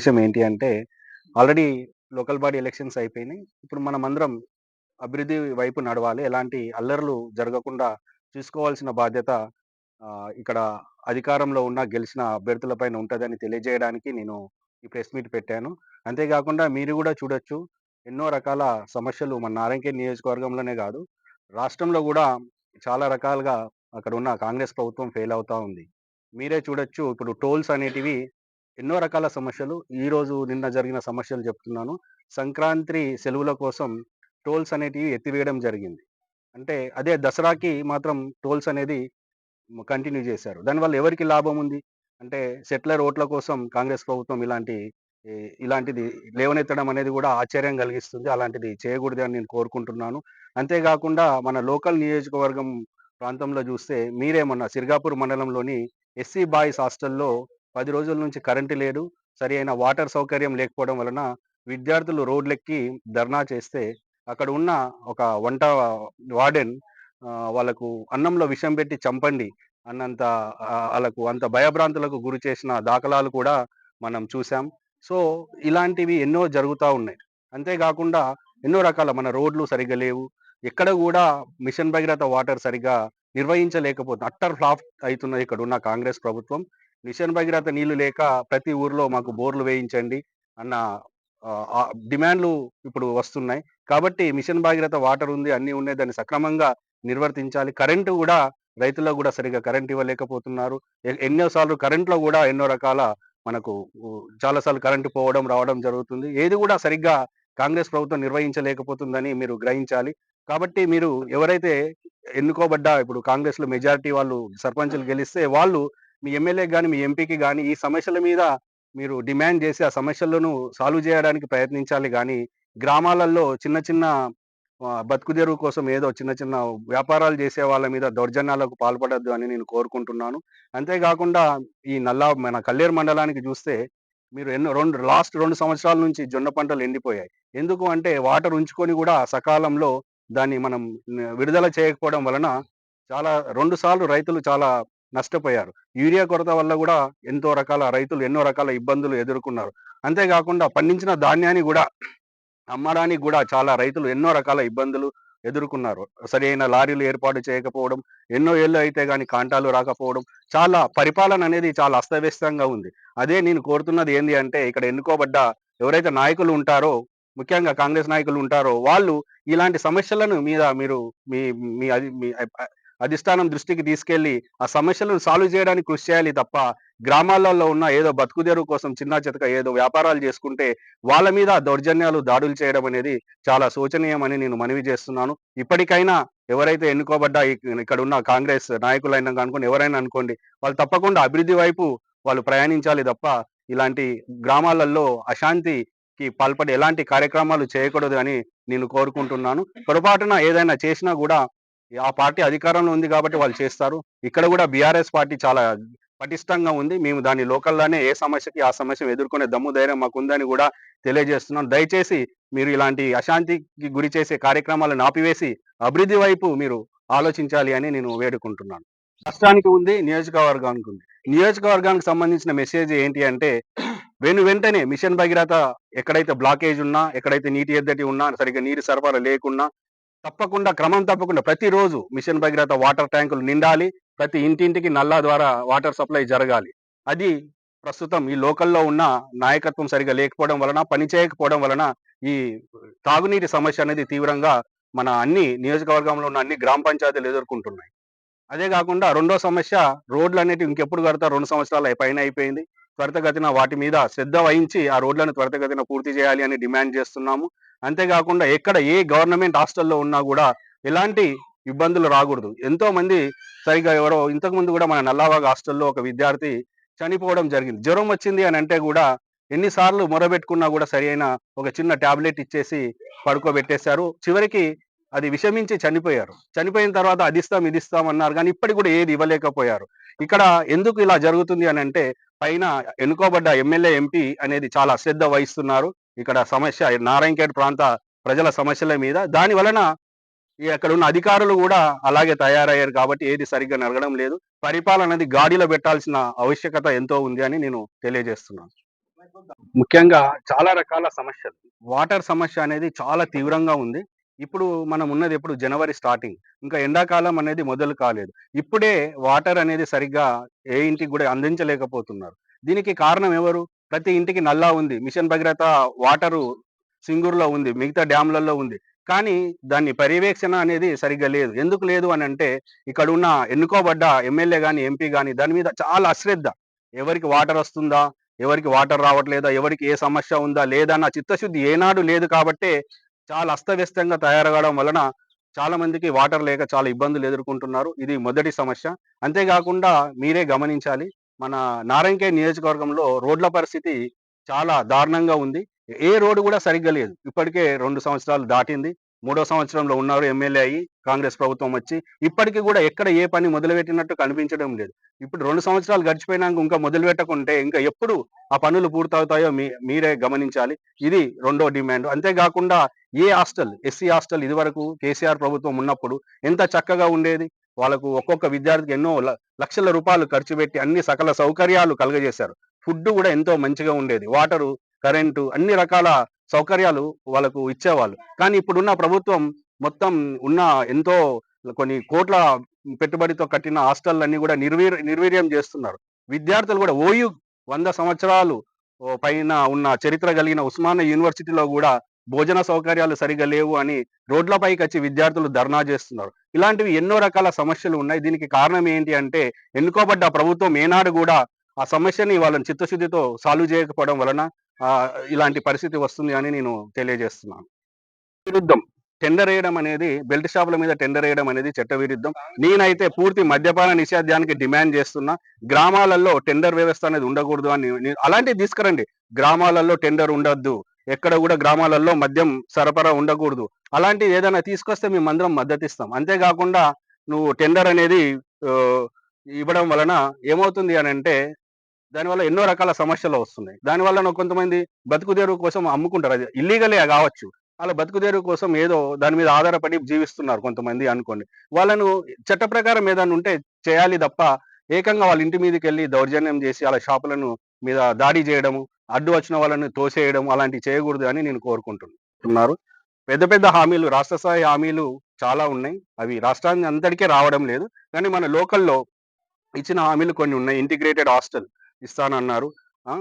ఉద్దేశ్యం ఏంటి అంటే, ఆల్రెడీ లోకల్ బాడీ ఎలక్షన్స్ అయిపోయినాయి. ఇప్పుడు మనమందరం అభివృద్ధి వైపు నడవాలి. ఎలాంటి అల్లర్లు జరగకుండా చూసుకోవాల్సిన బాధ్యత ఇక్కడ అధికారంలో ఉన్న గెలిచిన అభ్యర్థుల పైన ఉంటదని తెలియజేయడానికి నేను ఈ ప్రెస్ మీట్ పెట్టాను. అంతేగాకుండా మీరు గూడా చూడొచ్చు. ఎన్నో రకాల సమస్యలు మన నారాయణఖేడ్ నియోజకవర్గంలోనే గాదు, రాష్ట్రంలో గూడా చాలా రకాలుగా అక్కడున్న కాంగ్రెస్ ప్రభుత్వం ఫెయిల్ అవుతా ఉంది. మీరే చూడొచ్చు, ఇప్పుడు టోల్స్ అనేటివి ఎన్నో రకాల సమస్యలు. ఈరోజు నిన్న జరిగిన సమస్యలు చెప్తున్నాను. సంక్రాంతి సెలవుల కోసం టోల్స్ అనేటివి ఎత్తివేయడం జరిగింది. అంటే అదే దసరాకి మాత్రం టోల్స్ అనేది కంటిన్యూ చేశారు. దానివల్ల ఎవరికి లాభం ఉంది? అంటే సెటిలర్ ఓట్ల కోసం కాంగ్రెస్ ప్రభుత్వం ఈ ఇలాంటిది లేవనెత్తడం అనేది గూడా ఆశ్చర్యం కలిగిస్తుంది. అలాంటిది చేయకూడదు అని నేను కోరుకుంటున్నాను. అంతేగాకుండా మన లోకల్ నియోజకవర్గం ప్రాంతంలో జూస్తే మీరే మొన్న సిర్గాపూర్ మండలంలోని ఎస్సీ బాయ్స్ హాస్టల్‌లో 10 రోజుల నుంచి కరెంట్ లేదు. సరి అయిన వాటర్ సౌకర్యం లేకపోవడం వలన విద్యార్థులు రోడ్లెక్కి ధర్నా చేస్తే, అక్కడ ఉన్న ఒక వంట వార్డెన్ వాళ్ళకు అన్నంలో విషం పెట్టి చంపండి అన్నంత ఆళ్ళకు అంత భయభ్రాంతులకు గురి చేసిన దాఖలాలు కూడా మనం చూసాం. సో, ఇలాంటివి ఎన్నో జరుగుతా ఉన్నాయి. అంతేగాకుండా ఎన్నో రకాల మన రోడ్లు సరిగ్గా లేవు. ఎక్కడ గూడా మిషన్ భగీరథ వాటర్ సరిగ్గా అట్టర్ ఫ్లాప్ అయితున్నది ఇక్కడున్న కాంగ్రెస్ ప్రభుత్వం. మిషన్ భగీరథ నీళ్లు లేక ప్రతి ఊర్లో మాకు బోర్లు వేయించండి అన్న డిమాండ్‌లు ఇప్పుడు వస్తున్నాయి. కాబట్టి మిషన్ భగీరథ వాటర్ ఉంది, అన్నీ ఉన్నాయి. దాన్ని సక్రమంగా నిర్వర్తించాలి. కరెంటు గూడా రైతులకు గూడా సరిగ్గా కరెంట్ ఇవ్వలేకపోతున్నారు. ఎన్నో సార్లు కరెంట్‌లో గూడా ఎన్నో రకాల మనకు చాలా సార్లు కరెంట్ పోవడం, రావడం జరుగుతుంది. ఏది గూడా సరిగ్గా కాంగ్రెస్ ప్రభుత్వం నిర్వహించలేకపోతుందని మీరు గ్రహించాలి. కాబట్టి మీరు ఎవరైతే ఎన్నుకోబడ్డ ఇప్పుడు కాంగ్రెస్‌లో మెజారిటీ వాళ్ళు సర్పంచులు గెలిస్తే వాళ్ళు మీ ఎమ్మెల్యేకి గాని, మీ ఎంపీకి గాని ఈ సమస్యల మీద మీరు డిమాండ్ జేసి, ఆ సమస్యలను సాల్వ్ జేయడానికి ప్రయత్నించాలి గానీ, గ్రామాలలో చిన్న చిన్న బతుకుదెరువు కోసం ఏదో చిన్న చిన్న వ్యాపారాలు జేసే వాళ్ళ మీద దౌర్జన్యాలకు పాల్పడొద్దు అని నేను కోరుకుంటున్నాను. అంతేగాకుండా మన కల్లేరు మండలానికి జూస్తే మీరు ఎన్నో 2 సంవత్సరాల నుంచి జొన్న పంటలు ఎండిపోయాయి. ఎందుకు అంటే వాటర్ ఉంచుకొని గూడా సకాలంలో దాన్ని మనం విడుదల చేయకపోవడం వలన 2 సార్లు రైతులు చాలా నష్టపోయారు. యూరియా కొరత వల్ల గూడా రైతులు ఎన్నో రకాల ఇబ్బందులు ఎదుర్కొన్నారు. అంతేగాకుండా పండించిన ధాన్యాన్ని గూడా అమ్మడానికి గూడా చాలా రైతులు ఎన్నో రకాల ఇబ్బందులు ఎదుర్కొన్నారు. సరైన లారీలు ఏర్పాటు చేయకపోవడం, ఎన్నో ఏళ్ళు అయితే గాని కాంటాలు రాకపోవడం, పరిపాలన అనేది చాలా అస్తవ్యస్తంగా ఉంది. అదే నేను కోరుతున్నది ఏంది అంటే, ఇక్కడ ఎన్నుకోబడ్డ ఎవరైతే నాయకులు ఉంటారో, ముఖ్యంగా కాంగ్రెస్ నాయకులు ఉంటారో, వాళ్ళు ఇలాంటి సమస్యలను మీద మీరు మీ మీ అది మీ అధిష్టానం దృష్టికి తీసుకెళ్ళి, ఆ సమస్యలను సాల్వ్ చేయడానికి కృషి చేయాలి తప్ప, గ్రామాలలో ఉన్న ఏదో బతుకుదెరువు కోసం చిన్నా చితక ఏదో వ్యాపారాలు చేసుకుంటే, వాళ్ళ మీద దౌర్జన్యాలు, దాడులు చేయడం అనేది చాలా శోచనీయమని నేను మనవి చేస్తున్నాను. ఇప్పటికైనా ఎవరైతే ఎన్నుకోబడ్డ ఇక్కడున్న కాంగ్రెస్ నాయకులైనా అనుకోండి, ఎవరైనా అనుకోండి, వాళ్ళు తప్పకుండా అభివృద్ధి వైపు వాళ్ళు ప్రయాణించాలి తప్ప, ఇలాంటి గ్రామాలలో అశాంతికి పాల్పడి ఎలాంటి కార్యక్రమాలు చేయకూడదు అని నేను కోరుకుంటున్నాను. పొరపాటున ఏదైనా చేసినా గూడా ఆ పార్టీ అధికారంలో ఉంది కాబట్టి వాళ్ళు చేస్తారు. ఇక్కడ గూడా బీఆర్ఎస్ పార్టీ చాలా పటిష్టంగా ఉంది. మేము దాన్ని లోకల్‌లోనే ఏ సమస్యకి ఆ సమస్యను ఎదుర్కొనే దమ్ము ధైర్యం మాకుందని గూడా తెలియజేస్తున్నాను. దయచేసి మీరు ఇలాంటి అశాంతికి గురి చేసే కార్యక్రమాలను ఆపివేసి అభివృద్ధి వైపు మీరు ఆలోచించాలి అని నేను వేడుకుంటున్నాను. రాష్ట్రానికి ఉంది, నియోజకవర్గానికి ఉంది. నియోజకవర్గానికి సంబంధించిన మెసేజ్ ఏంటి అంటే, వెంటనే మిషన్ భగీరథ ఎక్కడైతే బ్లాకేజ్ ఉన్నా, ఎక్కడైతే నీటి ఎద్దడి ఉన్నా, సరిగ్గా నీరు సరఫరా లేకున్నా తప్పకుండా క్రమం తప్పకుండా ప్రతిరోజు మిషన్ భగీరథ వాటర్ ట్యాంకులు నిండాలి. ప్రతి ఇంటింటికి నల్లా ద్వారా వాటర్ సప్లై జరగాలి. అది ప్రస్తుతం ఈ లోకల్‌లో ఉన్న నాయకత్వం సరిగ్గా లేకపోవడం వలన, పని చేయకపోవడం వలన ఈ తాగునీటి సమస్య అనేది తీవ్రంగా మన అన్ని నియోజకవర్గంలో ఉన్న అన్ని గ్రామ పంచాయతీలు ఎదుర్కొంటున్నాయి. అదే గాకుండా రెండో సమస్య రోడ్లనేటివి ఇంకెప్పుడు కడతారు? 2 సంవత్సరాలు పైన అయిపోయింది. త్వరితగతిన వాటి మీద శ్రద్ధ వహించి ఆ రోడ్లను త్వరితగతిన పూర్తి చేయాలి అని డిమాండ్ చేస్తున్నాము. అంతేగాకుండా ఎక్కడ ఏ గవర్నమెంట్ హాస్టల్‌లో ఉన్నా గూడా ఎలాంటి ఇబ్బందులు రాగూడదు. ఎంతోమంది సరిగ్గా ఎవరో ఇంతకుముందు గూడా మన నల్లావాగు హాస్టల్‌లో ఒక విద్యార్థి చనిపోవడం జరిగింది. జ్వరం వచ్చింది అనంటే గూడా ఎన్ని సార్లు మొరబెట్టుకున్నా గూడా సరియైన ఒక చిన్న టాబ్లెట్ ఇచ్చేసి పడుకోబెట్టేశారు. చివరికి అది విషమించి చనిపోయారు. చనిపోయిన తర్వాత ఇదిస్తాం అన్నారు గానీ ఇప్పటికి గూడా ఏది ఇవ్వలేకపోయారు. ఇక్కడ ఎందుకు ఇలా జరుగుతుంది అనంటే పైన ఎన్నుకోబడ్డ ఎమ్మెల్యే, ఎంపీ అనేది చాలా అశ్రద్ధ వహిస్తున్నారు. ఇక్కడ సమస్య నారాయణఖేడ్ ప్రాంత ప్రజల సమస్యల మీద. దాని వలన అక్కడున్న అధికారులు గూడా అలాగే తయారయ్యారు కాబట్టి ఏది సరిగ్గా నడవడం లేదు. పరిపాలన అనేది గాడిలో పెట్టాల్సిన ఆవశ్యకత ఎంతో ఉంది అని నేను తెలియజేస్తున్నాను. ముఖ్యంగా చాలా రకాల సమస్యలు. వాటర్ సమస్య అనేది చాలా తీవ్రంగా ఉంది. ఇప్పుడు మనం ఉన్నది ఎప్పుడు జనవరి స్టార్టింగ్. ఇంకా ఎండాకాలం అనేది మొదలు కాలేదు. ఇప్పుడే వాటర్ అనేది సరిగ్గా ఏ ఇంటికి గూడా అందించలేకపోతున్నారు. దీనికి కారణం ఎవరు? ప్రతి ఇంటికి నల్లా ఉంది. మిషన్ భగీరథ వాటరు సింగూరులో ఉంది. మిగతా డ్యామ్‌లలో ఉంది. కానీ దాన్ని పర్యవేక్షణ అనేది సరిగ్గా లేదు. ఎందుకు లేదు అనంటే ఇక్కడున్న ఎన్నుకోబడ్డ ఎమ్మెల్యే గాని, ఎంపీ గాని దాని మీద చాలా అశ్రద్ధ. ఎవరికి వాటర్ వస్తుందా? ఎవరికి వాటర్ రావట్లేదా? ఎవరికి ఏ సమస్య ఉందా? లేదా? అన్న చిత్తశుద్ధి ఏనాడు లేదు కాబట్టే చాలా అస్తవ్యస్తంగా తయారవ్వడం వలన చాలా మందికి వాటర్ లేక చాలా ఇబ్బందులు ఎదుర్కొంటున్నారు. ఇది మొదటి సమస్య. అంతేగాకుండా మీరే గమనించాలి. మన నారాయణఖేడ్ నియోజకవర్గంలో రోడ్ల పరిస్థితి చాలా దారుణంగా ఉంది. ఏ రోడ్డు గూడా సరిగ్గా లేదు. ఇప్పటికే 2 సంవత్సరాలు దాటింది. మూడో సంవత్సరంలో ఉన్నారు ఎమ్మెల్యే అయ్యి, కాంగ్రెస్ ప్రభుత్వం వచ్చి. ఇప్పటికి గూడా ఎక్కడ ఏ పని మొదలుపెట్టినట్టు కనిపించడం లేదు. ఇప్పుడు 2 సంవత్సరాలు గడిచిపోయినాక ఇంకా మొదలుపెట్టకుంటే ఇంకా ఎప్పుడు ఆ పనులు పూర్తవుతాయో మీరే గమనించాలి. ఇది రెండో డిమాండ్. అంతేగాకుండా ఏ హాస్టల్, ఎస్సీ హాస్టల్ ఇదివరకు కేసీఆర్ ప్రభుత్వం ఉన్నప్పుడు ఎంత చక్కగా ఉండేది. వాళ్ళకు ఒక్కొక్క విద్యార్థికి ఎన్నో లక్షల రూపాయలు ఖర్చు పెట్టి అన్ని సకల సౌకర్యాలు కలుగజేశారు. ఫుడ్ గూడా ఎంతో మంచిగా ఉండేది. వాటరు, కరెంటు అన్ని రకాల సౌకర్యాలు వాళ్ళకు ఇచ్చేవాళ్ళు. కానీ ఇప్పుడున్న ప్రభుత్వం మొత్తం ఉన్న ఎంతో కొన్ని కోట్ల పెట్టుబడితో కట్టిన హాస్టళ్ళన్నీ గూడా నిర్వీర్యం జేస్తున్నారు. విద్యార్థులు గూడా 100 సంవత్సరాలు పైన ఉన్న చరిత్ర కలిగిన ఉస్మానియా యూనివర్సిటీలో గూడా భోజన సౌకర్యాలు సరిగ్గా లేవు అని రోడ్లపైకొచ్చి విద్యార్థులు ధర్నా జేస్తున్నారు. ఇలాంటివి ఎన్నో రకాల సమస్యలు ఉన్నాయి. దీనికి కారణం ఏంటి అంటే ఎన్నుకోబడ్డ ప్రభుత్వం ఏనాడు గూడా ఆ సమస్యని వాళ్ళని చిత్తశుద్ధితో సాల్వ్ చేయకపోవడం వలన ఇలాంటి పరిస్థితి వస్తుంది అని నేను తెలియజేస్తున్నాను. విరుద్ధం. టెండర్ ఏయడం అనేది బెల్ట్ షాపుల మీద టెండర్ ఏయడం అనేది చట్టవిరుద్ధం. నేనైతే పూర్తి మద్యపాన నిషేధానికి డిమాండ్ చేస్తున్నా. గ్రామాలలో టెండర్ వ్యవస్థ అనేది ఉండకూడదు అని అలాంటివి తీసుకురండి. గ్రామాలలో టెండర్ ఉండొద్దు. ఎక్కడ గూడా గ్రామాలలో మద్యం సరఫరా ఉండకూడదు. అలాంటివి ఏదైనా తీసుకొస్తే మేమందరం మద్దతిస్తాం. అంతేగాకుండా నువ్వు టెండర్ అనేది ఆహ్, ఇవ్వడం వలన ఏమవుతుంది అనంటే దానివల్ల ఎన్నో రకాల సమస్యలు వస్తున్నాయి. దానివల్ల కొంతమంది బతుకుదెరువు కోసం అమ్ముకుంటారు. అది ఇల్లీగలే గావచ్చు. అలా బతుకుదెరువు కోసం ఏదో దాని మీద ఆధారపడి జీవిస్తున్నారు కొంతమంది అనుకోండి. వాళ్ళను చట్ట ప్రకారం ఏదన్నా ఉంటే చేయాలి తప్ప, ఏకంగా వాళ్ళ ఇంటి మీదకెళ్ళి దౌర్జన్యం చేసి ఆళ్ళ షాపులను మీద దాడి చేయడము, అడ్డు వచ్చిన వాళ్ళని తోసేయడం అలాంటివి చేయకూడదు అని నేను కోరుకుంటున్నారు. పెద్ద పెద్ద హామీలు రాష్ట్ర స్థాయి హామీలు చాలా ఉన్నాయి. అవి రాష్ట్రాన్ని అంతటికే రావడం లేదు. కానీ మన లోకల్‌లో ఇచ్చిన హామీలు కొన్ని ఉన్నాయి. ఇంటిగ్రేటెడ్ హాస్టల్ ఇస్తానన్నారు. ఆ!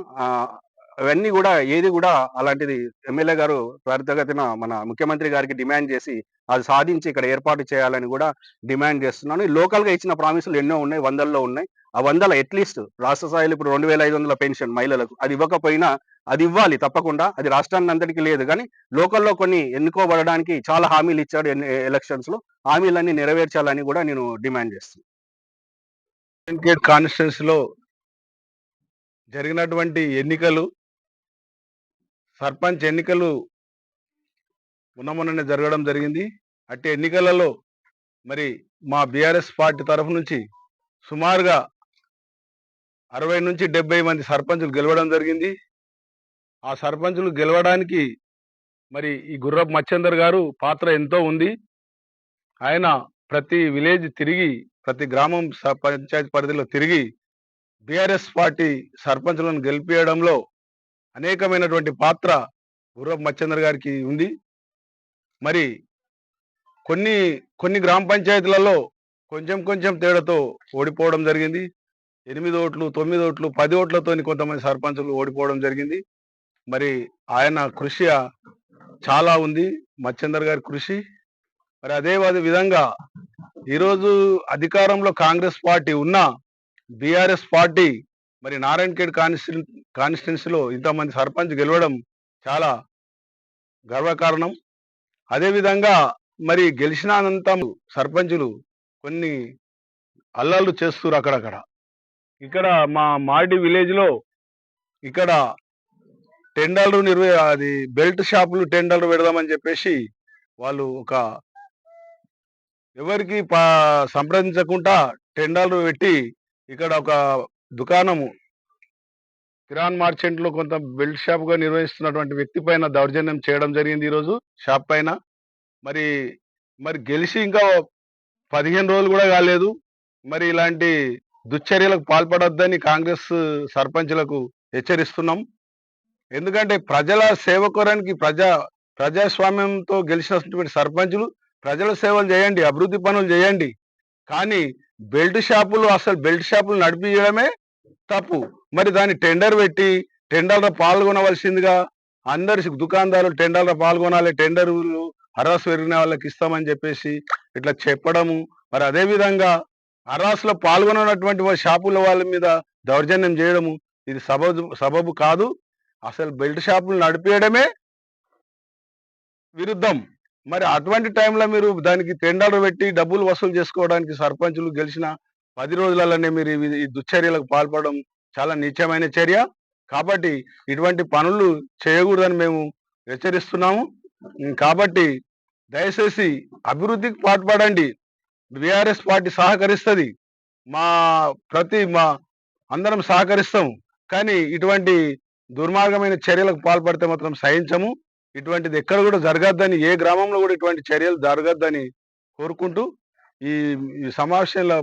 అవన్నీ గూడా ఏది గూడా అలాంటిది ఎమ్మెల్యే గారు త్వరితగతిన మన ముఖ్యమంత్రి గారికి డిమాండ్ చేసి, అది సాధించి ఇక్కడ ఏర్పాటు చేయాలని గూడా డిమాండ్ చేస్తున్నాను. లోకల్‌గా ఇచ్చిన ప్రామిసులు ఎన్నో ఉన్నాయి. వందల్లో ఉన్నాయి. ఆ వందల అట్‌లీస్ట్ రాష్ట్ర స్థాయిలో ఇప్పుడు 2500 పెన్షన్ మహిళలకు. అది ఇవ్వకపోయినా అది ఇవ్వాలి తప్పకుండా. అది రాష్ట్రాన్నంతటికి లేదు గానీ, లోకల్‌లో కొన్ని ఎన్నుకోబడడానికి చాలా హామీలు ఇచ్చాడు ఎలక్షన్స్‌లో. హామీలన్నీ నెరవేర్చాలని గూడా నేను డిమాండ్ చేస్తున్నా. గేట్ కాన్స్టిట్యున్సీలో జరిగినటువంటి ఎన్నికలు, సర్పంచ్ ఎన్నికలు మొన్ననే జరగడం జరిగింది. అట్టి ఎన్నికలలో మరి మా బీఆర్ఎస్ పార్టీ తరఫు నుంచి సుమారుగా 60-70 మంది సర్పంచులు గెలవడం జరిగింది. ఆ సర్పంచులు గెలవడానికి మరి ఈ గుర్రపు మచ్చేందర్ గారు పాత్ర ఎంతో ఉంది. ఆయన ప్రతి విలేజ్ తిరిగి, ప్రతి గ్రామం పంచాయతీ పరిధిలో తిరిగి బీఆర్ఎస్ పార్టీ సర్పంచులను గెలిపియడంలో అనేకమైనటువంటి పాత్ర గుర్రపు మచ్చేందర్ గారికి ఉంది. మరి కొన్ని కొన్ని గ్రామ పంచాయతీలలో కొంచెం కొంచెం తేడాతో ఓడిపోవడం జరిగింది. 8 ఓట్లు, 9 ఓట్లు, 10 ఓట్లతోని కొంతమంది సర్పంచులు ఓడిపోవడం జరిగింది. మరి ఆయన కృషి చాలా ఉంది. మచ్చేందర్ గారి కృషి. మరి అదే విధంగా ఈరోజు అధికారంలో కాంగ్రెస్ పార్టీ ఉన్న బీఆర్ఎస్ పార్టీ మరి నారాయణఖేడ్ కాన్స్టిట్యున్సీలో ఇంతమంది సర్పంచ్ గెలవడం చాలా గర్వకారణం. అదే విధంగా మరి గెలిచిన అనంతం సర్పంచులు కొన్ని అల్లర్లు చేస్తున్నారు అక్కడక్కడ. ఇక్కడ మా మాడి విలేజ్ లో ఇక్కడ టెండర్లు అది బెల్ట్ షాపులు టెండర్లు పెడదామని చెప్పేసి వాళ్ళు ఎవరికి సంప్రదించకుండా టెండర్లు పెట్టి ఇక్కడ ఒక దుకాణము కిరాణ్ మార్చెంట్ లో కొంత బెల్ట్ షాప్ గా నిర్వహిస్తున్నటువంటి వ్యక్తి పైన దౌర్జన్యం చేయడం జరిగింది ఈరోజు షాప్ పైన. మరి మరి గెలిచి ఇంకా 15 రోజులు కూడా కాలేదు. మరి ఇలాంటి దుశ్చర్యలకు పాల్పడొద్దని కాంగ్రెస్ సర్పంచులకు హెచ్చరిస్తున్నాం. ఎందుకంటే ప్రజల సేవ కొరానికి ప్రజాస్వామ్యంతో గెలిచినటువంటి సర్పంచులు ప్రజల సేవలు చేయండి, అభివృద్ధి పనులు చేయండి. కానీ అసలు బెల్ట్ షాపులు నడిపియడమే తప్పు. మరి దాన్ని టెండర్ పెట్టి టెండర్‌లో పాల్గొనవలసిందిగా అందరి దుకాణదారులు టెండర్‌లో పాల్గొనాలి. టెండర్‌లు హరాసు పెరిగిన వాళ్ళకి ఇస్తామని చెప్పేసి ఇట్లా చెప్పడము. మరి అదే విధంగా హరాస్‌లో పాల్గొననటువంటి షాపుల వాళ్ళ మీద దౌర్జన్యం చేయడము ఇది సబబు కాదు. అసలు బెల్ట్ షాపులు నడిపియడమే విరుద్ధం. మరి అటువంటి టైంలో మీరు దానికి టెండర్‌లు పెట్టి డబ్బులు వసూలు చేసుకోవడానికి సర్పంచులు గెలిచిన 10 రోజులలోనే మీరు ఈ దుశ్చర్యలకు పాల్పడడం చాలా నీచమైన చర్య. కాబట్టి ఇటువంటి పనులు చేయకూడదని మేము హెచ్చరిస్తున్నాము. కాబట్టి దయచేసి అభివృద్ధికి పాటుపడండి. BRS party సహకరిస్తది. మా మా అందరం సహకరిస్తాం. కానీ ఇటువంటి దుర్మార్గమైన చర్యలకు పాల్పడితే మాత్రం సహించము. ఇటువంటిది ఎక్కడ కూడా జరగద్దని, ఏ గ్రామంలో కూడా ఇటువంటి చర్యలు జరగద్దని కోరుకుంటూ ఈ ఈ సమావేశంలో